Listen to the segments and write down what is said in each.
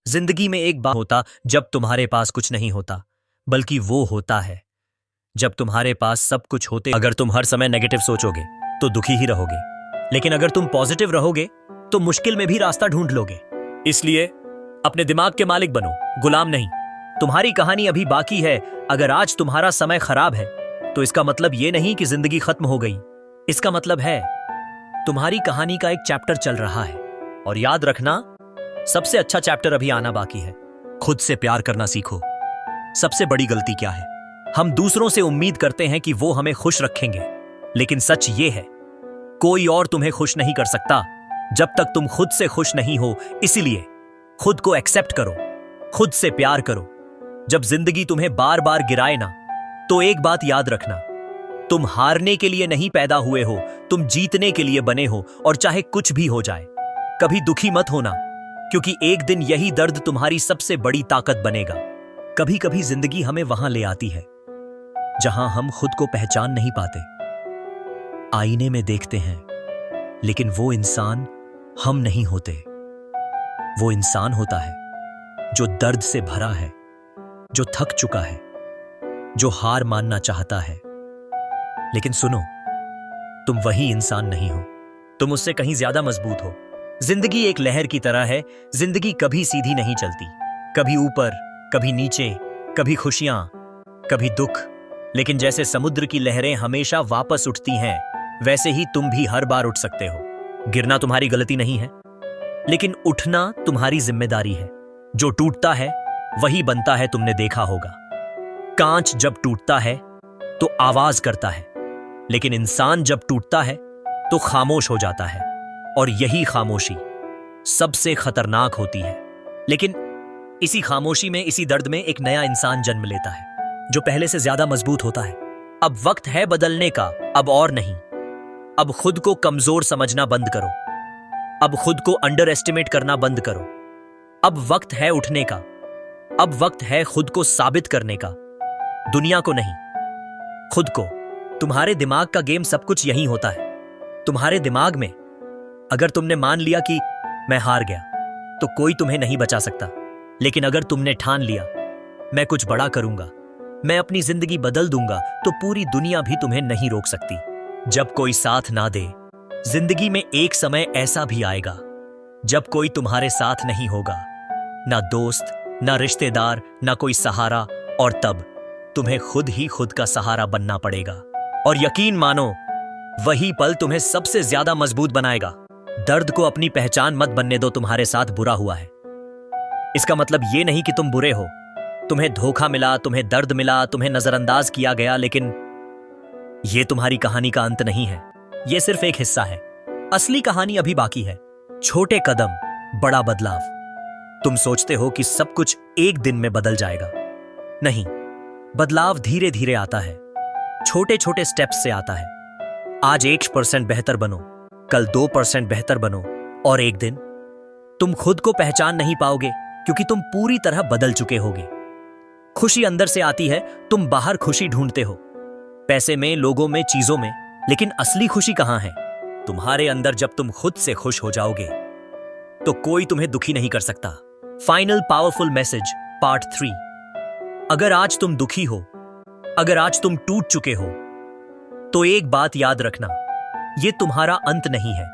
जिंदगी में एक बार होता जब तुम्हारे पास कुछ नहीं होता, बल्कि वो होता है जब तुम्हारे पास सब कुछ होते। अगर तुम हर समय नेगेटिव सोचोगे तो दुखी ही रहोगे, लेकिन अगर तुम पॉजिटिव रहोगे तो मुश्किल में भी रास्ता ढूंढ लोगे। इसलिए अपने दिमाग के मालिक बनो, गुलाम नहीं। तुम्हारी कहानी अभी बाकी है। अगर आज तुम्हारा समय खराब है तो इसका मतलब ये नहीं कि जिंदगी खत्म हो गई। इसका मतलब है तुम्हारी कहानी का एक चैप्टर चल रहा है। और याद रखना, सबसे अच्छा चैप्टर अभी आना बाकी है। खुद से प्यार करना सीखो। सबसे बड़ी गलती क्या है? हम दूसरों से उम्मीद करते हैं कि वो हमें खुश रखेंगे, लेकिन सच ये है कोई और तुम्हें खुश नहीं कर सकता जब तक तुम खुद से खुश नहीं हो। इसीलिए खुद को एक्सेप्ट करो, खुद से प्यार करो। जब जिंदगी तुम्हें बार बार गिराए ना, तो एक बात याद रखना, तुम हारने के लिए नहीं पैदा हुए हो, तुम जीतने के लिए बने हो। और चाहे कुछ भी हो जाए, कभी दुखी मत होना, क्योंकि एक दिन यही दर्द तुम्हारी सबसे बड़ी ताकत बनेगा। कभी कभी जिंदगी हमें वहां ले आती है जहां हम खुद को पहचान नहीं पाते। आईने में देखते हैं, लेकिन वो इंसान हम नहीं होते। वो इंसान होता है जो दर्द से भरा है, जो थक चुका है, जो हार मानना चाहता है। लेकिन सुनो, तुम वही इंसान नहीं हो, तुम उससे कहीं ज्यादा मजबूत हो। जिंदगी एक लहर की तरह है। जिंदगी कभी सीधी नहीं चलती, कभी ऊपर, कभी नीचे, कभी खुशियां, कभी दुख। लेकिन जैसे समुद्र की लहरें हमेशा वापस उठती हैं, वैसे ही तुम भी हर बार उठ सकते हो। गिरना तुम्हारी गलती नहीं है, लेकिन उठना तुम्हारी जिम्मेदारी है। जो टूटता है वही बनता है, तुमने देखा होगा। कांच जब टूटता है तो आवाज करता है, लेकिन इंसान जब टूटता है तो खामोश हो जाता है। और यही खामोशी सबसे खतरनाक होती है। लेकिन इसी खामोशी में, इसी दर्द में एक नया इंसान जन्म लेता है, जो पहले से ज्यादा मजबूत होता है। अब वक्त है बदलने का, अब और नहीं। अब खुद को कमजोर समझना बंद करो। अब खुद को अंडर एस्टिमेट करना बंद करो। अब वक्त है उठने का। अब वक्त है खुद को साबित करने का, दुनिया को नहीं, खुद को। तुम्हारे दिमाग का गेम सब कुछ यही होता है। तुम्हारे दिमाग में अगर तुमने मान लिया कि मैं हार गया, तो कोई तुम्हें नहीं बचा सकता। लेकिन अगर तुमने ठान लिया मैं कुछ बड़ा करूंगा, मैं अपनी जिंदगी बदल दूंगा, तो पूरी दुनिया भी तुम्हें नहीं रोक सकती। जब कोई साथ ना दे, जिंदगी में एक समय ऐसा भी आएगा जब कोई तुम्हारे साथ नहीं होगा, ना दोस्त, ना रिश्तेदार, ना कोई सहारा। और तब तुम्हें खुद ही खुद का सहारा बनना पड़ेगा। और यकीन मानो, वही पल तुम्हें सबसे ज्यादा मजबूत बनाएगा। दर्द को अपनी पहचान मत बनने दो। तुम्हारे साथ बुरा हुआ है, इसका मतलब यह नहीं कि तुम बुरे हो। तुम्हें धोखा मिला, तुम्हें दर्द मिला, तुम्हें नजरअंदाज किया गया, लेकिन यह तुम्हारी कहानी का अंत नहीं है। यह सिर्फ एक हिस्सा है। असली कहानी अभी बाकी है। छोटे कदम, बड़ा बदलाव। तुम सोचते हो कि सब कुछ एक दिन में बदल जाएगा। नहीं, बदलाव धीरे धीरे आता है, छोटे छोटे स्टेप्स से आता है। आज 1% बेहतर बनो, कल 2% बेहतर बनो, और एक दिन तुम खुद को पहचान नहीं पाओगे, क्योंकि तुम पूरी तरह बदल चुके होगे। खुशी अंदर से आती है, तुम बाहर खुशी ढूंढते हो, पैसे में, लोगों में, चीजों में। लेकिन असली खुशी कहां है? तुम्हारे अंदर। जब तुम खुद से खुश हो जाओगे तो कोई तुम्हें दुखी नहीं कर सकता। Final powerful message, part 3। अगर आज तुम दुखी हो, अगर आज तुम टूट चुके हो, तो एक बात याद रखना, यह तुम्हारा अंत नहीं है,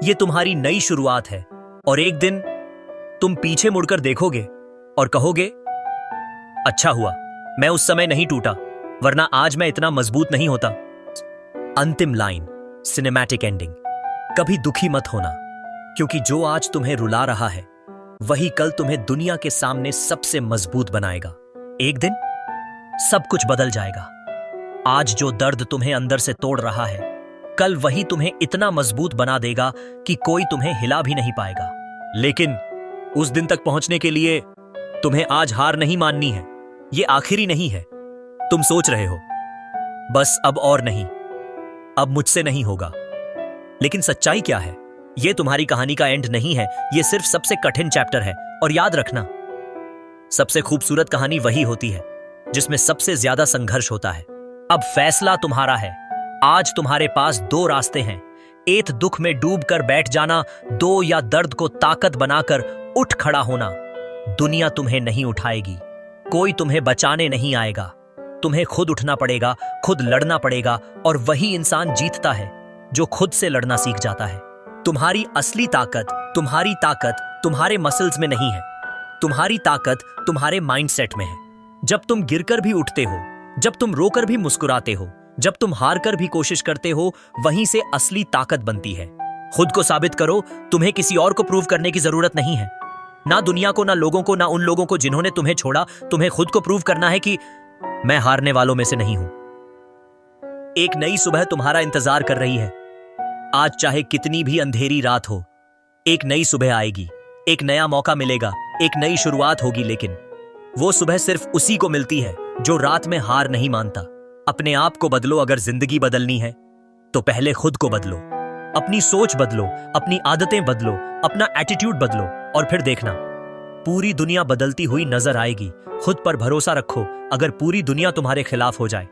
यह तुम्हारी नई शुरुआत है। और एक दिन तुम पीछे मुड़कर देखोगे और कहोगे, अच्छा हुआ मैं उस समय नहीं टूटा, वरना आज मैं इतना मजबूत नहीं होता। अंतिम लाइन, सिनेमैटिक एंडिंग। कभी दुखी मत होना, क्योंकि जो आज तुम्हें रुला रहा है वही कल तुम्हें दुनिया के सामने सबसे मजबूत बनाएगा। एक दिन सब कुछ बदल जाएगा। आज जो दर्द तुम्हें अंदर से तोड़ रहा है, कल वही तुम्हें इतना मजबूत बना देगा कि कोई तुम्हें हिला भी नहीं पाएगा। लेकिन उस दिन तक पहुंचने के लिए तुम्हें आज हार नहीं माननी है। यह आखिरी नहीं है। तुम सोच रहे हो, बस अब और नहीं, अब मुझसे नहीं होगा। लेकिन सच्चाई क्या है? यह तुम्हारी कहानी का एंड नहीं है, यह सिर्फ सबसे कठिन चैप्टर है। और याद रखना, सबसे खूबसूरत कहानी वही होती है जिसमें सबसे ज्यादा संघर्ष होता है। अब फैसला तुम्हारा है। आज तुम्हारे पास 2 रास्ते हैं। एक दुख में डूब कर बैठ जाना, 2 या दर्द को ताकत बनाकर उठ खड़ा होना। दुनिया तुम्हें नहीं उठाएगी, कोई तुम्हें बचाने नहीं आएगा। तुम्हें खुद उठना पड़ेगा, खुद लड़ना पड़ेगा, और वही इंसान जीतता है जो खुद से लड़ना सीख जाता है। तुम्हारी असली ताकत तुम्हारे मसल्स में नहीं है, तुम्हारी ताकत तुम्हारे माइंडसेट में है। जब तुम गिरकर भी उठते हो, जब तुम रोकर भी मुस्कुराते हो, जब तुम हार कर भी कोशिश करते हो, वहीं से असली ताकत बनती है। खुद को साबित करो, तुम्हें किसी और को प्रूव करने की जरूरत नहीं है। ना दुनिया को, ना लोगों को, ना उन लोगों को जिन्होंने तुम्हें छोड़ा। तुम्हें खुद को प्रूव करना है कि मैं हारने वालों में से नहीं हूं। एक नई सुबह तुम्हारा इंतजार कर रही है। आज चाहे कितनी भी अंधेरी रात हो, एक नई सुबह आएगी, एक नया मौका मिलेगा, एक नई शुरुआत होगी। लेकिन वो सुबह सिर्फ उसी को मिलती है जो रात में हार नहीं मानता। अपने आप को बदलो। अगर जिंदगी बदलनी है तो पहले खुद को बदलो, अपनी सोच बदलो, अपनी आदतें बदलो, अपना एटीट्यूड बदलो, और फिर देखना पूरी दुनिया बदलती हुई नजर आएगी। खुद पर भरोसा रखो। अगर पूरी दुनिया तुम्हारे खिलाफ हो जाए,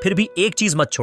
फिर भी एक चीज मत छोड़ो।